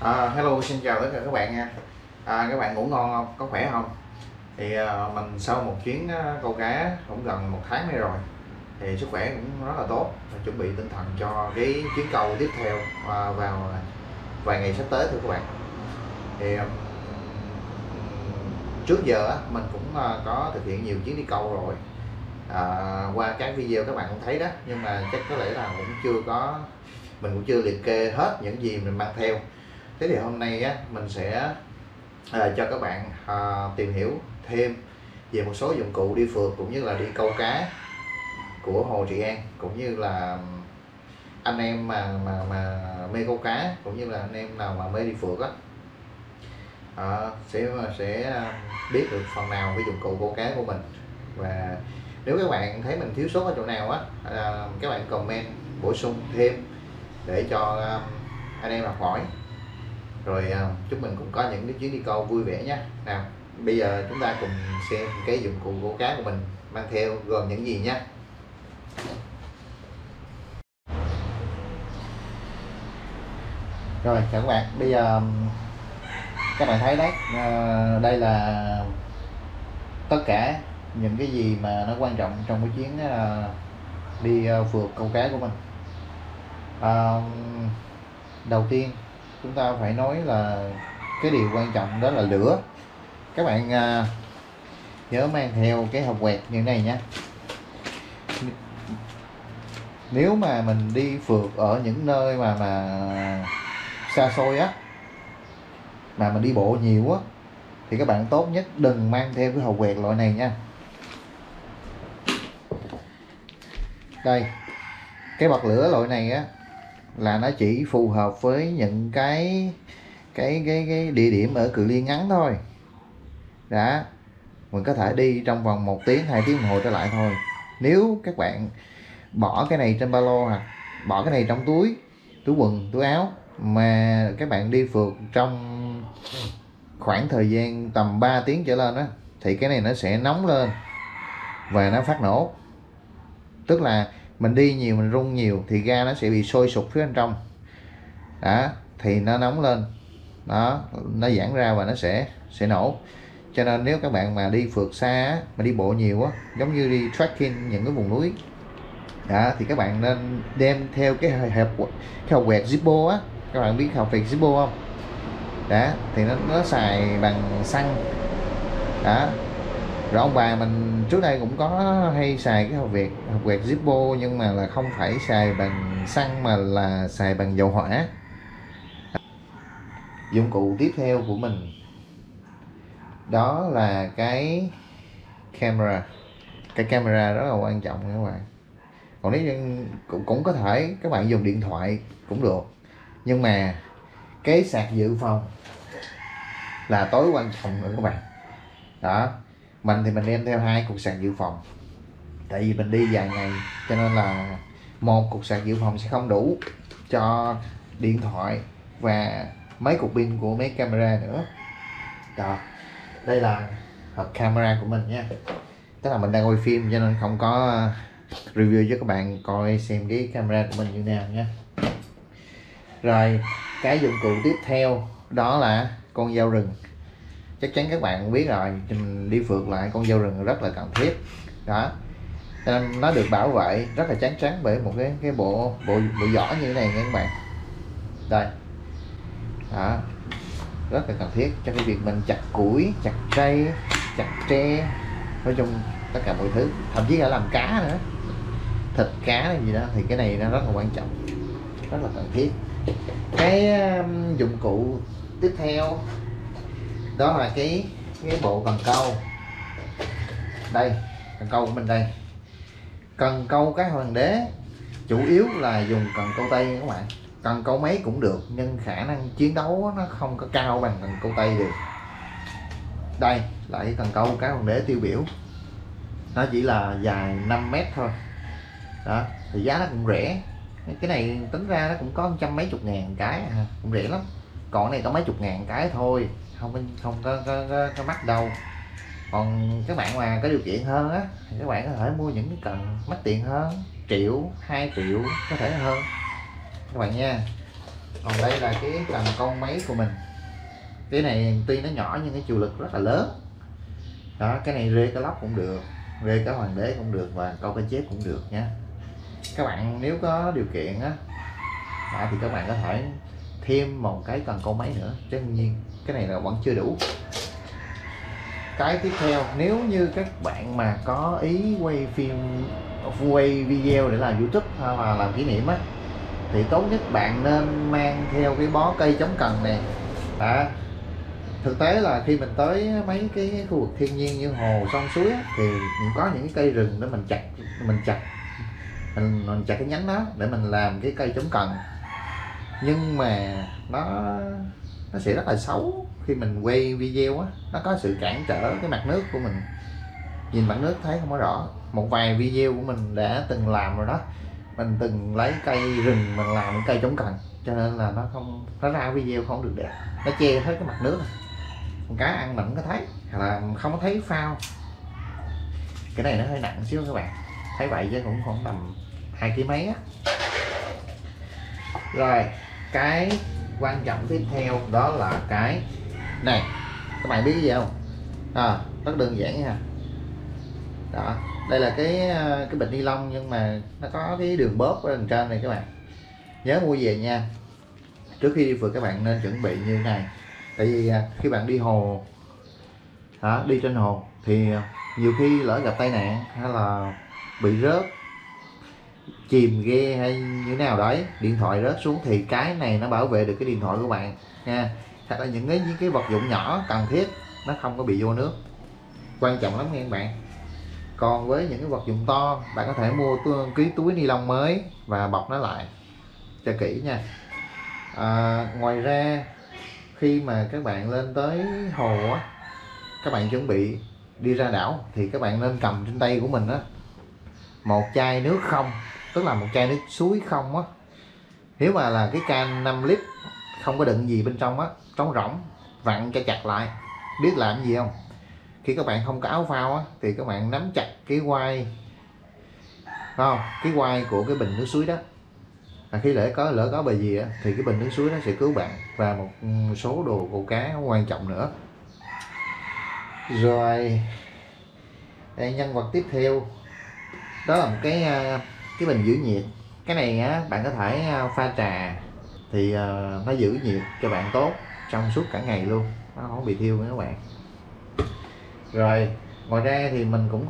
Hello, xin chào tất cả các bạn nha. Các bạn ngủ ngon không? Có khỏe không? Thì mình sau một chuyến câu cá cũng gần một tháng nay rồi, thì sức khỏe cũng rất là tốt và chuẩn bị tinh thần cho cái chuyến câu tiếp theo vào vài ngày sắp tới thưa các bạn. Thì trước giờ mình cũng có thực hiện nhiều chuyến đi câu rồi. Qua các video các bạn cũng thấy đó, nhưng mà chắc có lẽ là mình cũng chưa liệt kê hết những gì mình mang theo. Thế thì hôm nay mình sẽ cho các bạn tìm hiểu thêm về một số dụng cụ đi phượt cũng như là đi câu cá của Hồ Trị An, cũng như là anh em mà mê câu cá, cũng như là anh em nào mà mê đi phượt sẽ biết được phần nào cái dụng cụ câu cá của mình. Và nếu các bạn thấy mình thiếu sót ở chỗ nào các bạn comment bổ sung thêm để cho anh em học hỏi, rồi chúc mình cũng có những cái chuyến đi câu vui vẻ nhé. Nào, bây giờ chúng ta cùng xem cái dụng cụ câu cá của mình mang theo gồm những gì nhé. Rồi chào các bạn, bây giờ các bạn thấy đấy, đây là tất cả những cái gì mà nó quan trọng trong cái chuyến đi phượt câu cá của mình. Đầu tiên chúng ta phải nói là cái điều quan trọng đó là lửa. Các bạn nhớ mang theo cái hộp quẹt như thế này nhé. Nếu mà mình đi phượt ở những nơi mà xa xôi mà mình đi bộ nhiều thì các bạn tốt nhất đừng mang theo cái hộp quẹt loại này nha. Đây, cái bật lửa loại này là nó chỉ phù hợp với những cái địa điểm ở cự ly ngắn thôi. Đã, mình có thể đi trong vòng 1 tiếng 2 tiếng đồng hồ trở lại thôi. Nếu các bạn bỏ cái này trên ba lô hoặc bỏ cái này trong túi quần, túi áo mà các bạn đi phượt trong khoảng thời gian tầm 3 tiếng trở lên thì cái này nó sẽ nóng lên và nó phát nổ. Tức là mình đi nhiều, mình rung nhiều thì ga nó sẽ bị sôi sục phía bên trong đó, thì nó nóng lên đó, nó giãn ra và nó sẽ nổ. Cho nên nếu các bạn mà đi phượt xa mà đi bộ nhiều giống như đi trekking những cái vùng núi đó, thì các bạn nên đem theo cái hộp quẹt Zippo các bạn biết hộp quẹt Zippo không? Đó, thì nó xài bằng xăng đó. Rồi ông bà mình trước đây cũng có hay xài cái hộp quẹt Zippo, nhưng mà là không phải xài bằng xăng mà là xài bằng dầu hỏa. Dụng cụ tiếp theo của mình đó là cái camera. Cái camera rất là quan trọng các bạn. Còn nếu cũng có thể các bạn dùng điện thoại cũng được, nhưng mà cái sạc dự phòng là tối quan trọng nữa các bạn. Đó, mình thì mình đem theo 2 cục sạc dự phòng, tại vì mình đi vài ngày cho nên là 1 cục sạc dự phòng sẽ không đủ cho điện thoại và mấy cục pin của mấy camera nữa. Đó, đây là hộp camera của mình nha. Tức là mình đang quay phim cho nên không có review cho các bạn coi xem cái camera của mình như nào nha. Rồi cái dụng cụ tiếp theo đó là con dao rừng. Chắc chắn các bạn biết rồi, mình đi phượt lại con dao rừng rất là cần thiết đó. Nên nó được bảo vệ rất là chắc chắn bởi một cái bộ vỏ như thế này nha các bạn. Đây đó, rất là cần thiết cho cái việc mình chặt củi, chặt cây, chặt tre, nói chung tất cả mọi thứ, thậm chí là làm cá nữa, thịt cá hay gì đó, thì cái này nó rất là quan trọng, rất là cần thiết. Cái dụng cụ tiếp theo đó là cái bộ cần câu. Đây, cần câu của mình đây. Cần câu cá hoàng đế chủ yếu là dùng cần câu tây các bạn. Cần câu mấy cũng được, nhưng khả năng chiến đấu nó không có cao bằng cần câu tây được. Đây là cái cần câu cá hoàng đế tiêu biểu, nó chỉ là dài 5 mét thôi đó, thì giá nó cũng rẻ. Cái này tính ra nó cũng có 100 mấy chục ngàn cái cũng rẻ lắm. Còn này có mấy chục ngàn cái thôi, không có mắc đâu. Còn các bạn mà có điều kiện hơn thì các bạn có thể mua những cái cần mắc tiền hơn, 1 triệu 2 triệu có thể hơn các bạn nha. Còn đây là cái cần câu máy của mình. Cái này tuy nó nhỏ nhưng cái chịu lực rất là lớn đó. Cái này rê cá lóc cũng được, rê cá hoàng đế cũng được, và câu cá chép cũng được nha. Các bạn nếu có điều kiện á thì các bạn có thể thêm một cái cần câu máy nữa, chứ nhiên cái này là vẫn chưa đủ. Cái tiếp theo, nếu như các bạn mà có ý quay phim, quay video để làm YouTube hay là làm kỷ niệm á, thì tốt nhất bạn nên mang theo cái bó cây chống cần này. Thực tế là khi mình tới mấy cái khu vực thiên nhiên như hồ, sông, suối á, thì có những cái cây rừng để mình chặt cái nhánh đó để mình làm cái cây chống cần. Nhưng mà nó sẽ rất là xấu khi mình quay video á, nó có sự cản trở cái mặt nước của mình, nhìn mặt nước thấy không có rõ. Một vài video của mình đã từng làm rồi đó, mình từng lấy cây rừng mình làm cây chống cần, cho nên là nó ra video không được đẹp, nó che hết cái mặt nước này. Con cá ăn mình không có thấy, hoặc là không có thấy phao. Cái này nó hơi nặng xíu các bạn, thấy vậy chứ cũng khoảng tầm 2 kg mấy á. Rồi cái quan trọng tiếp theo đó là cái này, các bạn biết cái gì không? Rất đơn giản nha. Đó, đây là cái bịch ni lông, nhưng mà nó có cái đường bóp ở đằng trên này. Các bạn nhớ mua về nha. Trước khi đi phượt các bạn nên chuẩn bị như thế này. Tại vì khi bạn đi hồ, đi trên hồ thì nhiều khi lỡ gặp tai nạn hay là bị rớt, chìm ghe hay như thế nào đấy, điện thoại rớt xuống, thì cái này nó bảo vệ được cái điện thoại của bạn nha. Hoặc là những cái vật dụng nhỏ cần thiết nó không có bị vô nước, quan trọng lắm nha các bạn. Còn với những cái vật dụng to, bạn có thể mua ký túi ni lông mới và bọc nó lại cho kỹ nha. Ngoài ra khi mà các bạn lên tới hồ á, các bạn chuẩn bị đi ra đảo, thì các bạn nên cầm trên tay của mình á một chai nước không, tức là một chai nước suối không á. Nếu mà là cái can 5 lít không có đựng gì bên trong á, trống rỗng, vặn cho chặt lại. Biết làm gì không? Khi các bạn không có áo phao á, thì các bạn nắm chặt cái quai, cái quai của cái bình nước suối đó. Khi lỡ có bề gì á, thì cái bình nước suối nó sẽ cứu bạn, và một số đồ câu cá quan trọng nữa. Rồi đây, nhân vật tiếp theo đó là một cái bình giữ nhiệt. Cái này á, bạn có thể pha trà thì nó giữ nhiệt cho bạn tốt trong suốt cả ngày luôn, nó không bị thiêu nữa các bạn. Rồi ngoài ra thì mình cũng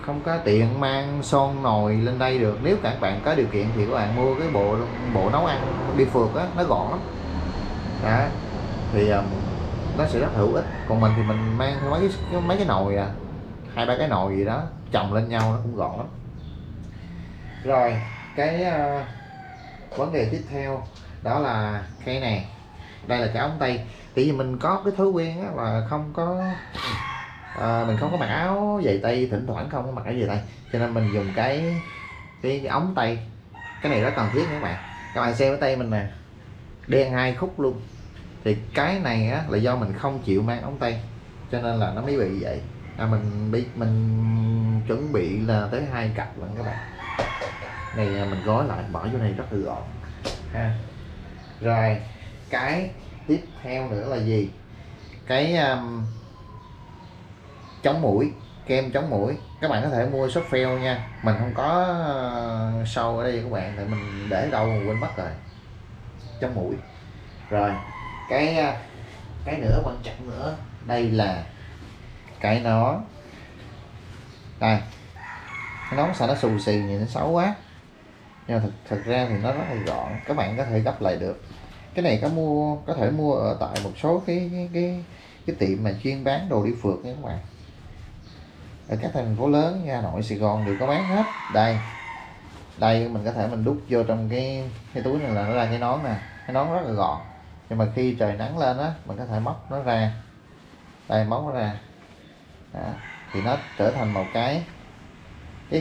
không có tiện mang son nồi lên đây được. Nếu các bạn có điều kiện thì các bạn mua cái bộ nấu ăn đi phượt á, nó gọn lắm đó, thì nó sẽ rất hữu ích. Còn mình thì mình mang theo mấy cái nồi 2-3 cái nồi gì đó chồng lên nhau, nó cũng gọn lắm. Rồi cái vấn đề tiếp theo đó là cái này. Đây là cái ống tay. Tại vì mình có cái thói quen á, là mình không có mặc áo giày tay, thỉnh thoảng không có mặc áo giày tay, cho nên mình dùng cái ống tay. Cái này rất cần thiết các bạn. Các bạn xem cái tay mình nè, đen 2 khúc luôn. Thì cái này á, là do mình không chịu mang ống tay, cho nên là nó mới bị vậy. Mình chuẩn bị là tới 2 cặp lần các bạn. Này mình gói lại bỏ vô này rất là gọn ha. Rồi cái tiếp theo nữa là gì? Cái chống muỗi, kem chống muỗi. Các bạn có thể mua shop fail nha, mình không có sâu ở đây các bạn, tại mình để đâu mà quên mất rồi. Chống muỗi. Rồi cái nữa quan trọng nữa, đây là cái nón. Đây, cái nón sao nó xù xì vậy, nó xấu quá, nhưng mà thực ra thì nó rất là gọn, các bạn có thể gấp lại được. Cái này có thể mua ở tại một số cái tiệm mà chuyên bán đồ đi phượt nha các bạn. Ở các thành phố lớn như Hà Nội, Sài Gòn đều có bán hết. Đây mình có thể mình đút vô trong cái túi này là nó ra cái nón nè. Cái nón rất là gọn, nhưng mà khi trời nắng lên á, mình có thể móc nó ra. Đây, móc nó ra đó, thì nó trở thành một cái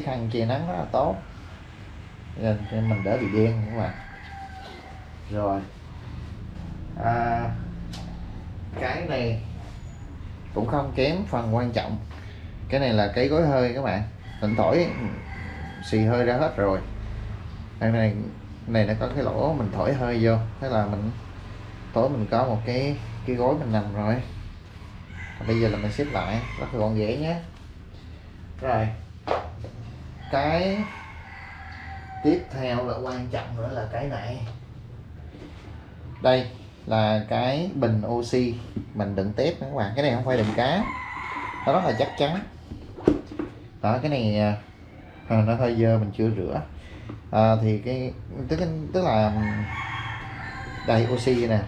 khăn che nắng rất là tốt, nên mình đỡ bị đen các bạn. Rồi cái này cũng không kém phần quan trọng. Cái này là cái gối hơi các bạn. Thỉnh thổi xì hơi ra hết rồi. Đây này, này nó có cái lỗ mình thổi hơi vô, thế là mình tối mình có một cái gối mình nằm rồi. Bây giờ là mình xếp lại rất là gọn ghẽ nhé. Rồi cái tiếp theo là quan trọng nữa là cái này. Đây là cái bình oxy mình đựng tép các bạn, cái này không phải đựng cá, nó rất là chắc chắn. Đó, cái này nó hơi dơ mình chưa rửa. Thì cái tức là đây oxy nè,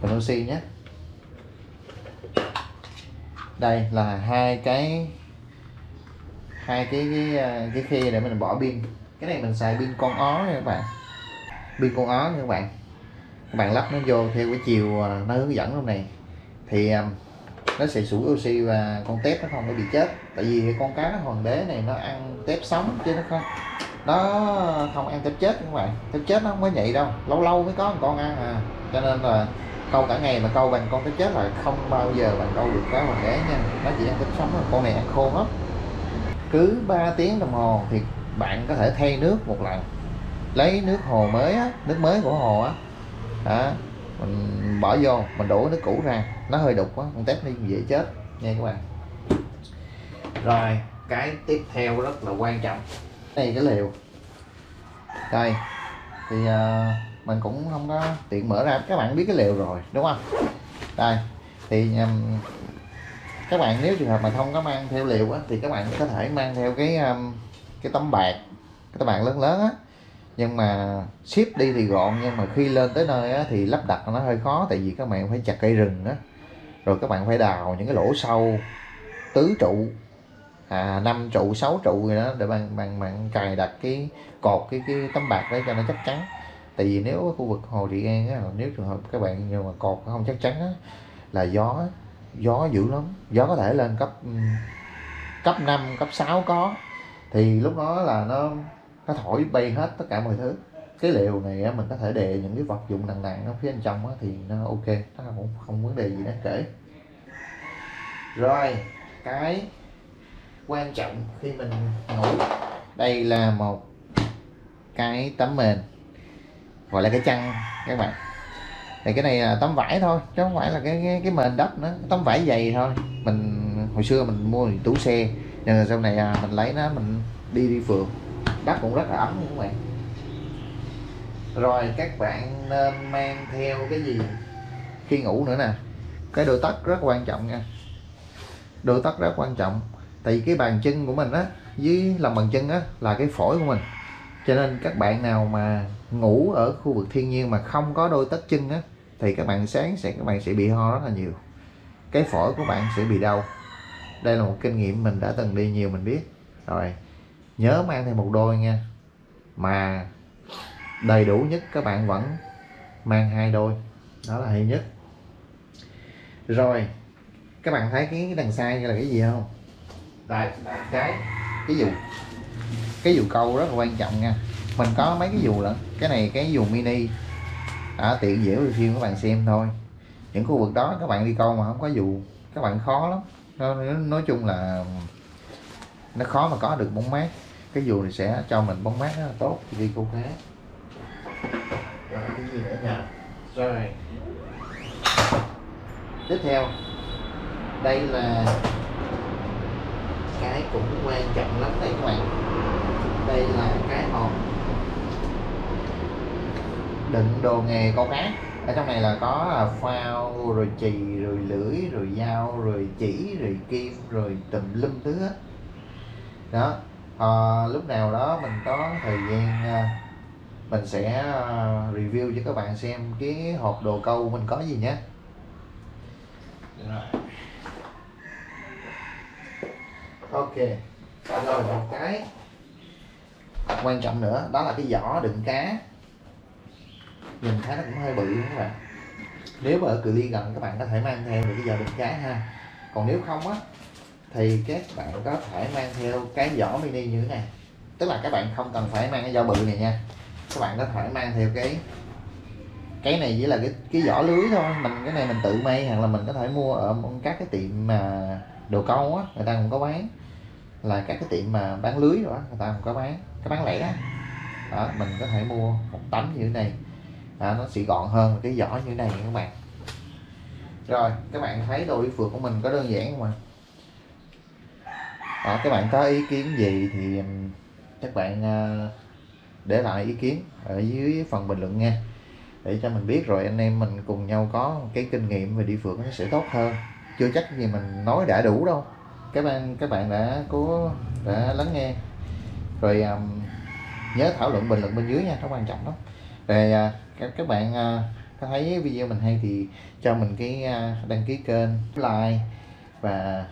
bình oxy nhé. Đây là hai cái khe để mình bỏ pin. Cái này mình xài pin con ó nha các bạn, pin con ó nha các bạn lắp nó vô theo cái chiều nó hướng dẫn lúc này thì nó sẽ sủi oxy và con tép nó không có bị chết. Tại vì con cá hoàng đế này nó ăn tép sống chứ nó không ăn tép chết các bạn. Tép chết nó không có nhạy đâu, lâu lâu mới có một con ăn à, cho nên là câu cả ngày mà câu bằng con tép chết là không bao giờ bạn câu được cá hoàng đế nha, nó chỉ ăn tép sống thôi. Con này ăn khô lắm. Cứ 3 tiếng đồng hồ thì bạn có thể thay nước một lần, lấy nước hồ mới á, nước mới của hồ á, mình bỏ vô, mình đổ nước cũ ra, nó hơi đục quá con tép đi dễ chết nha các bạn. Rồi cái tiếp theo rất là quan trọng, đây cái lều. Đây thì mình cũng không có tiện mở ra, các bạn biết cái lều rồi đúng không. Đây thì các bạn nếu trường hợp mà không có mang theo lều á, thì các bạn có thể mang theo cái tấm bạc, cái tấm bạc lớn lớn á, nhưng mà ship đi thì gọn, nhưng mà khi lên tới nơi á, thì lắp đặt nó hơi khó, tại vì các bạn phải chặt cây rừng á, rồi các bạn phải đào những cái lỗ sâu tứ trụ 5 trụ 6 trụ rồi đó để bạn cài đặt cái cột cái tấm bạc đấy cho nó chắc chắn. Tại vì nếu ở khu vực Hồ Trị An á, nếu trường hợp các bạn nhưng mà cột không chắc chắn á, là gió dữ lắm, gió có thể lên cấp 5 cấp 6 có, thì lúc đó là nó thổi bay hết tất cả mọi thứ. Cái lều này á, mình có thể đè những cái vật dụng nặng nặng ở phía bên trong á, thì nó ok, nó cũng không vấn đề gì đáng kể. Rồi cái quan trọng khi mình ngủ, đây là một cái tấm mền gọi là cái chăn các bạn. Thì cái này là tấm vải thôi chứ không phải là cái mền đất nữa, tấm vải dày thôi. Mình hồi xưa mình mua tủ xe, nhưng sau này mình lấy nó mình đi phượt, đất cũng rất là ấm các bạn. Rồi các bạn nên mang theo cái gì khi ngủ nữa nè, cái đôi tất rất quan trọng nha, đôi tất rất quan trọng. Tại vì cái bàn chân của mình á, với lòng bàn chân á là cái phổi của mình, cho nên các bạn nào mà ngủ ở khu vực thiên nhiên mà không có đôi tất chân á, thì các bạn sẽ bị ho rất là nhiều, cái phổi của bạn sẽ bị đau. Đây là một kinh nghiệm mình đã từng đi nhiều mình biết rồi. Nhớ mang thêm một đôi nha, mà đầy đủ nhất các bạn vẫn mang 2 đôi, đó là hay nhất. Rồi các bạn thấy cái đằng sai là cái gì không? Đây cái dù câu rất là quan trọng nha. Mình có mấy cái dù lận, cái này cái dù mini tiện dễ review các bạn xem thôi. Những khu vực đó các bạn đi câu mà không có dù các bạn khó lắm. Nói chung là nó khó mà có được bóng mát. Cái dù này sẽ cho mình bóng mát rất là tốt khi đi câu cá. Rồi cái gì nữa nha. Rồi tiếp theo đây là cái cũng quan trọng lắm đây các bạn. Đây là cái hộp đựng đồ nghề câu cá. Ở trong này là có phao, rồi chì, rồi lưỡi, rồi dao, rồi chỉ, rồi kim, rồi tùm lum thứ hết đó. Lúc nào đó mình có thời gian mình sẽ review cho các bạn xem cái hộp đồ câu mình có gì nhé. Rồi ok, rồi một cái quan trọng nữa đó là cái giỏ đựng cá. Nhìn thấy nó cũng hơi bự các bạn. Nếu mà ở cự ly gần các bạn có thể mang theo được cái giỏ đựng cá ha. Còn nếu không á thì các bạn có thể mang theo cái giỏ mini như thế này. Tức là các bạn không cần phải mang cái giỏ bự này nha. Các bạn có thể mang theo cái này chỉ là cái giỏ lưới thôi. Cái này mình tự may, hoặc là mình có thể mua ở các cái tiệm mà đồ câu á, người ta cũng có bán. Là các cái tiệm mà bán lưới rồi á, người ta cũng có bán, cái bán lẻ á. đó, mình có thể mua một tấm như thế này, nó sẽ gọn hơn cái vỏ như thế này các bạn. Rồi các bạn thấy đồ đi phượt của mình có đơn giản không ạ? Các bạn có ý kiến gì thì các bạn để lại ý kiến ở dưới phần bình luận nha, để cho mình biết, rồi anh em mình cùng nhau có cái kinh nghiệm về đi phượt nó sẽ tốt hơn. Chưa chắc gì mình nói đã đủ đâu. Các bạn đã lắng nghe rồi, nhớ thảo luận bình luận bên dưới nha, nó quan trọng lắm. Rồi các bạn có thấy video mình hay thì cho mình cái đăng ký kênh, like và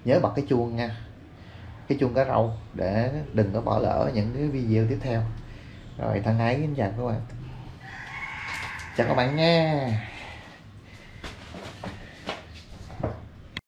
nhớ bật cái chuông nha, cái chuông cá râu, để đừng có bỏ lỡ những cái video tiếp theo. Rồi thân ái kính chào các bạn, chào các bạn nha.